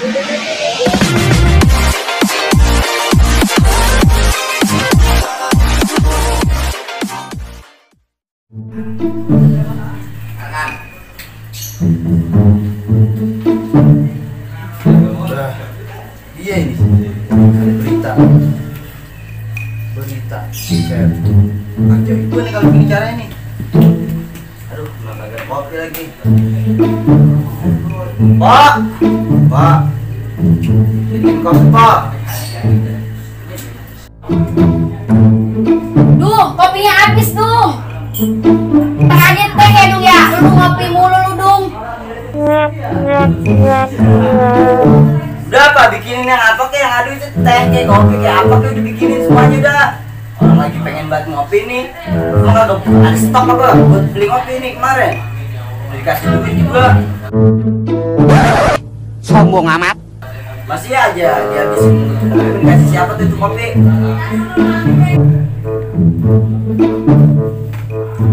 Iya ini ada berita share anjir gue nih kalau gini caranya nih. Aduh kenapa gak ada kopi lagi. Pak bikin kopi pak. Dung, kopinya habis Dung. Tangannya teh ya Dung ya, lu ngopi mulu lu Dung. Udah pak bikinin yang apa kayak yang aduh itu teh kayak kopi kayak apa kayak udah bikinin semuanya dah. Orang lagi pengen banget ngopi nih. Emang ada stok apa buat beli kopi nih kemarin? Udah dikasih duit juga. Sombong amat. Masih aja dihabisin. Dikasih siapa tuh itu kopi?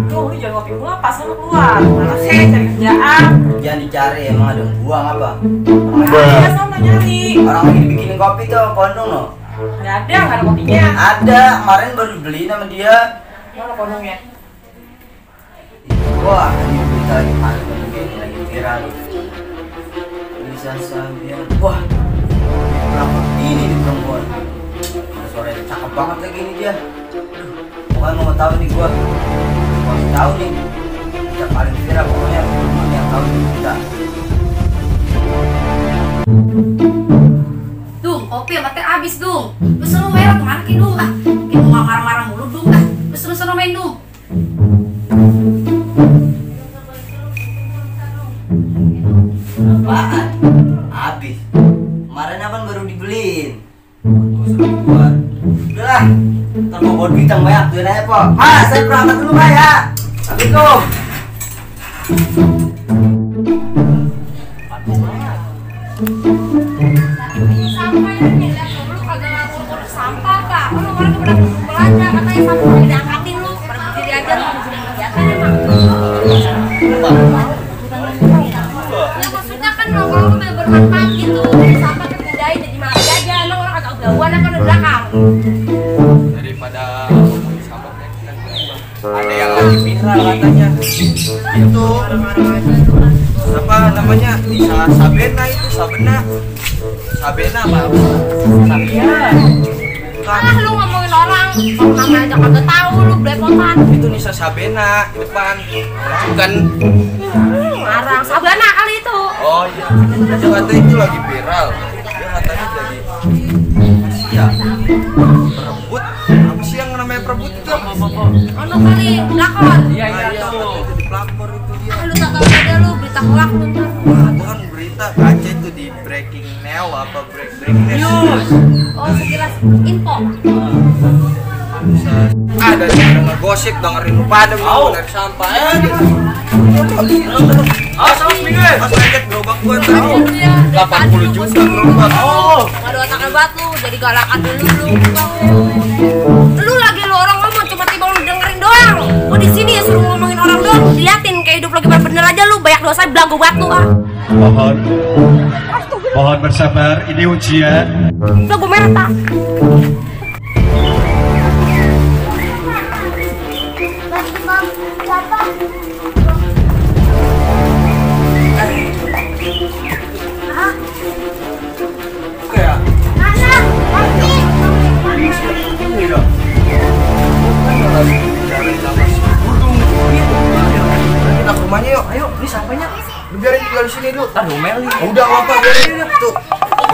Tuh, lu jangan ngopi mulu pas lu keluar. Mana sih cari kerjaan? Kerjaan dicari emang ada yang buang apa? Ada sama nyari. Orang lagi bikinin kopi tuh kondong loh. Gak ada kopinya. Ada, kemarin baru beli sama dia. Mana kondongnya? Wah, ini berita lagi panas lagi viral. Bisa Sabian. Wah, kenapa ini di perempuan? Sore cakep banget lagi ini dia. Pokoknya mau tahu nih gua. Mau tahu nih. Kita paling viral pokoknya yang tahu kita. Dung, kopi yang baterai habis Dung. Lu selalu merah kemana ki Dung? Ah, kita mau marah-marah mulu Dung. Ah, lu selalu main Dung. Apaan? Habis. Kemarin abang baru dibeliin. Gua suruh buat. Udah, ntar gua bawa duit yang banyak tuh aja po. Mas, saya berangkat dulu Pak ya. Assalamualaikum. Sampah ini lu kagak ngurus sampah Pak. Lu kemarin pernah belanja katanya sampah diangkatin lu. Pada berdiri aja lu kegiatan emang. Ya maksudnya kan nongkrong tuh bener bermanfaat gitu. Dari sampah ke pindahin jadi mati aja. Emang orang kagak udahan kan di belakang. Daripada ngomongin sampah kan ada yang lagi viral katanya itu apa namanya bisa Sabena itu Sabena apa kan Lu ngomongin orang, kalau namanya aja kagak tahu lu belepotan. itu Nisa Sabena di depan kan Ngarang Sabana kali itu. oh iya dia katanya itu lagi viral dia katanya jadi ya perebut apa sih yang namanya perebut itu Ono kali lakon. iya itu jadi pelakor itu dia Lu tak tahu aja lu berita hoax lu ntar. wah itu kan berita baca itu di breaking now apa breaking news Oh sekilas info. bisa ada yang ngegosip dengerin lu pada mau naik sampah sama seminggu pas ngecek gerobak gua tahu 80 juta gerobak Nggak ada otaknya banget lu, jadi galakan dulu lu. Lu lagi lu orang ngomong cuma tiba lu dengerin doang. Lu di sini ya suruh ngomongin orang doang, diliatin kayak hidup lagi bener aja lu, banyak dosa belagu banget lu ah. Mohon bersabar, ini ujian. Belagu merah tak. kita ke rumahnya yuk ayo ini sampahnya lu biarin tinggal di sini dulu ntar diomelin udah apa biarin tuh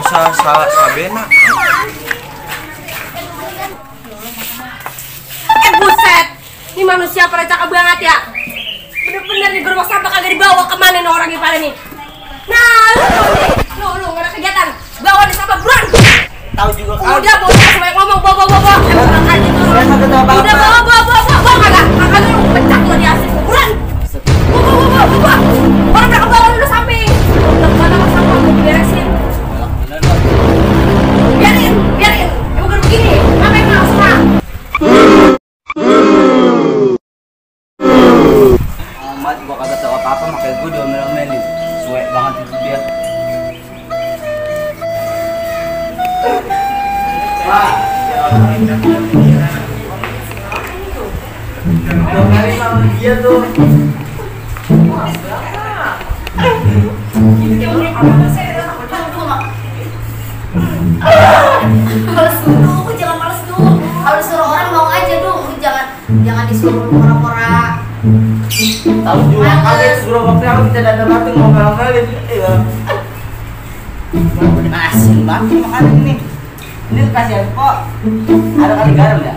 bisa salah Sabena Buset, ini manusia pada cakep banget ya. Bener-bener nih gerobak sampah kagak dibawa kemana nih orangnya pada nih. Nah, lu nggak ada kegiatan, bawa nih sampah buruan. Tahu juga kan? Udah bawa sampai ngomong bawa. Emang aja tuh. Udah bawa kagak lu pecah lu di asis buruan. Bawa. Orang udah kebawa lu samping. Udah mana sampah lu beresin. Biarin. Emang kan begini, ngapain maksa? Amat gua kagak tahu apa-apa makanya gua diomelin. Suwe banget itu dia. Dua kali sama dia tuh. Males dulu, jangan males dulu. Kalau disuruh orang mau aja dong, jangan disuruh pura-pura. Tahu juga kaget suruh waktu aku kita datang mau kali. Iya. Asin banget makanan ini. Ini kasihan kok. Ada kali garam ya?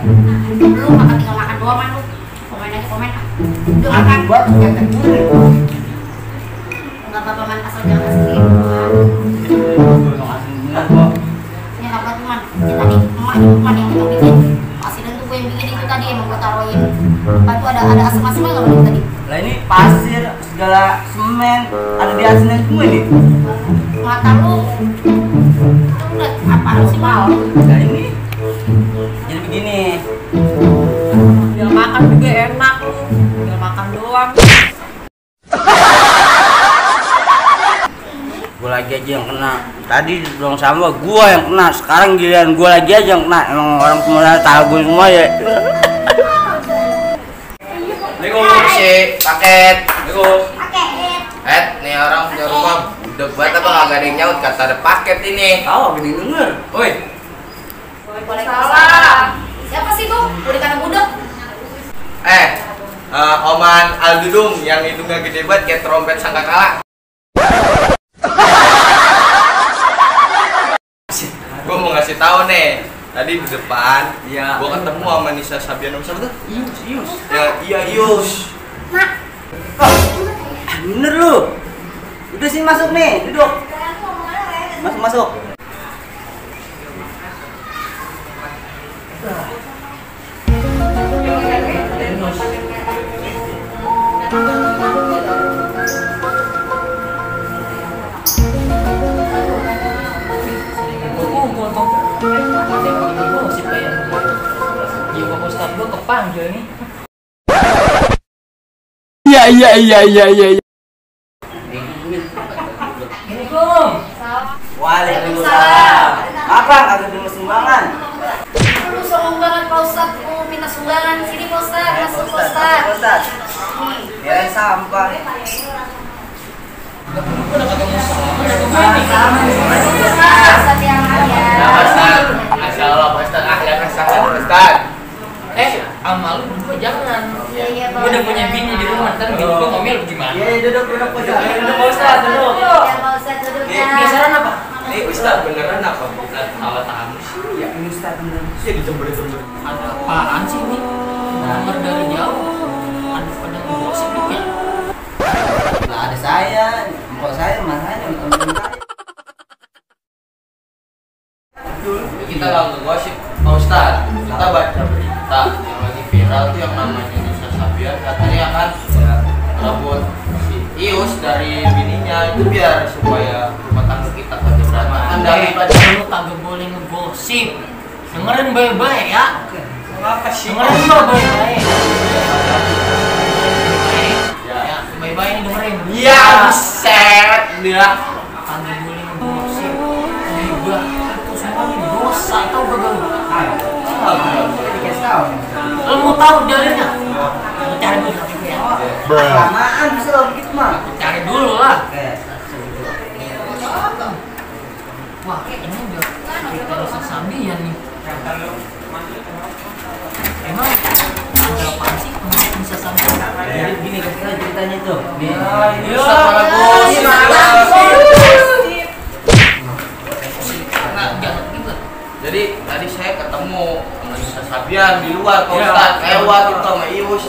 Belum makan, tinggal makan doang man lu. Komen aja komen. Udah makan. Buat ketek dulu. Enggak apa-apa man, asal jangan sedih. Ini apa tuh man? Ya tadi emak yang kita bikin. Asinan tuh gue yang bikin itu tadi emang gue taruhin. Apa tuh ada asam-asamnya nggak bang tadi? Lah ini pasir segala semen ada di asinan semua ini. Mata lu. Lu liat apa sih mal? Nah ini jadi begini. Tinggal makan juga enak lu. Tinggal makan doang. Gue lagi aja yang kena. Tadi dong sama gue yang kena. Sekarang giliran gue lagi aja yang kena. Emang orang semua tahu gue semua ya. Assalamualaikum si paket. Paket. Nih orang punya rumah udah buat apa kagak ada yang nyaut kata ada paket ini. Tahu gini denger. Woi, Waalaikumsalam. Siapa sih tuh? Udah kata budek. Oman Aldudung yang hidungnya gede banget kayak trompet sangkakala. Gue mau ngasih tahu nih. Tadi di depan, Iya. gue ketemu sama Nisa Sabian siapa tuh? Ius. Ya, iya Ius. Mak. Bener lu. Udah sini masuk nih, duduk. Masuk. Iya. Waalaikumsalam. Apa kagak dengar sumbangan? Aduh sombong banget Pak Ustadz. Mau minta sumbangan. Sini Pak Ustadz. Masuk Pak Ustadz. Ustaz. Ya sampah. Ustadz yang mulia. Masya Allah, Pak Ustaz. Ahlan wasahlan, Pak Ustaz. Amal lu berdua jangan. Iya, Gue udah punya bini di rumah, ntar bini gue ngomel gimana? Iya, duduk Pak Ustaz. Duduk, Pak Ustadz, duduk. Ya Pak Ustadz duduk ya. Geseran apa? Ustaz beneran apa? Bukan awal tamu sih. Ya, ini Ustaz bener. Iya dijember-jember. Ada apaan sih ini? Nomor dari jauh. Ada pada ngegosip nih ya? Nah, ada saya, empok saya, mas saya, temen-temen saya. Kita nggak ngegosip, Pak Ustaz. Kita baca berita yang lagi viral tuh yang namanya Nisa Sabian katanya kan rebut si Ius dari bininya itu biar supaya rumah tangga kita kagak berantakan daripada Lu kagak boleh ngegosip. Dengerin baik-baik ya. apa sih? Dengerin lo baik-baik. Ya, baik-baik nih dengerin. Iya, buset dia. Kagak boleh ngegosip. Juga itu semua ini dosa, tau gak lu? Dikasih tahu. Lo mau tahu dalilnya? Lu cari dulu HP gue ya. Kelamaan bisa lo begitu mah. Cari dulu lah. Oke. Wah, ini udah cerita Nisa Sabian nih. Emang ada apaan sih sama Nisa Sabian? Jadi gini ceritanya tuh. Nih. Nah, jangan gitu. Jadi tadi saya ketemu sama Nisa Sabian di luar, Pak Ustaz. Lewat itu sama Ius.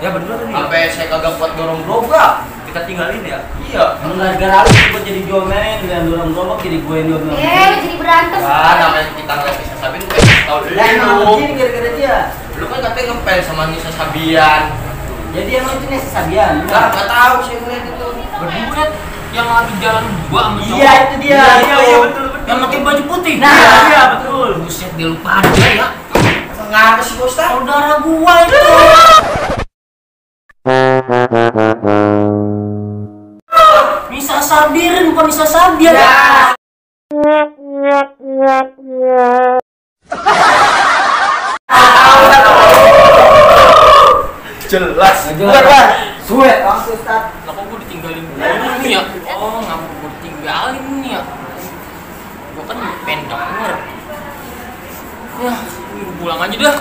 Ya bener nih. Sampai saya kagak kuat dorong gerobak. Kita tinggalin ya. Iya. Gara-gara lu gue jadi jomelin dan dorong gerobak jadi gue yang dorong. Lu jadi berantem. Namanya kita ngeliat Nisa Sabian gue tahu Lah emang lu. begini gara-gara dia. Lu kan katanya ngepel sama Nisa Sabian. Jadi emang itu Nisa Sabian. Nggak tahu saya ngeliat itu. Berdua yang lagi jalan dua sama cowok. Iya itu dia. Iya, betul. Yang pakai baju putih. Nah, iya betul. Buset, dia lupa aja ya. Ngapa sih Pak Ustaz? Saudara gua itu. Nisa Sabian bukan Nisa Sabian. Ya. Jelas. Bukan Bar. Suet langsung Ustaz. Lah kok gue ditinggalin dulu nih ya? Oh, ngapa gue ditinggalin nih ya? Gue kan pengen denger. Ya, pulang aja dah.